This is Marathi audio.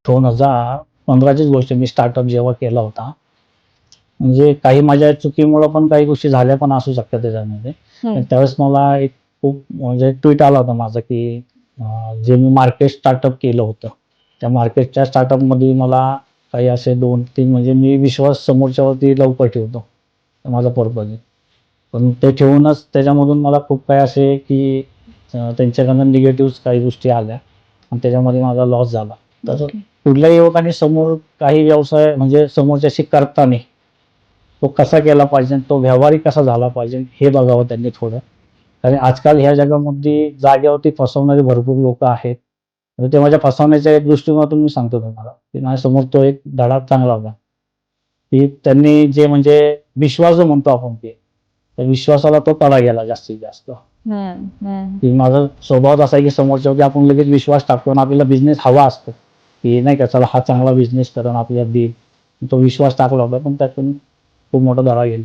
2015चीच गोष्ट, मी स्टार्टअप जेव्हा केला होता, म्हणजे काही माझ्या चुकीमुळे पण काही गोष्टी झाल्या पण असू शकतात त्याच्यामध्ये. हम्म. त्यावेळेस मला एक खूप म्हणजे ट्विट आला होता माझा की जे मी मार्केट स्टार्टअप केलं होतं, त्या मार्केटच्या स्टार्टअपमध्ये मला काही असे 2-3 म्हणजे मी विश्वास समोरच्यावरती लवकर ठेवतो, माझा पर्पज आहे. पण ते ठेवूनच त्याच्यामधून मला खूप काही असे की त्यांच्याकडनं निगेटिव्ह काही गोष्टी आल्या आणि त्याच्यामध्ये माझा लॉस झाला. तर ओके. कुठल्याही युवकाने समोर काही व्यवसाय म्हणजे समोरच्याशी करताना तो कसा केला पाहिजे, तो व्यावहारिक कसा झाला पाहिजे हे बघावं त्यांनी थोडं. कारण आजकाल ह्या जगामध्ये जागेवरती फसवणारे भरपूर लोक आहेत. तर ते माझ्या फसवण्याच्या एक दृष्टिकोनातून मी सांगतो तुम्हाला की माझ्यासमोर तो एक धडा चांगला होता की त्यांनी जे म्हणजे विश्वास जो म्हणतो आपण ते, त्या विश्वासाला तो तडा गेला जास्तीत जास्त. की माझा स्वभावच असा आहे की समोरच्यावरती आपण लगेच विश्वास टाकतो आणि आपल्याला बिझनेस हवा असतो की नाही का, चला हा चांगला बिझनेस करून आपल्याला देईल. तो विश्वास टाकला होता पण त्यातून खूप मोठा धडा गेला.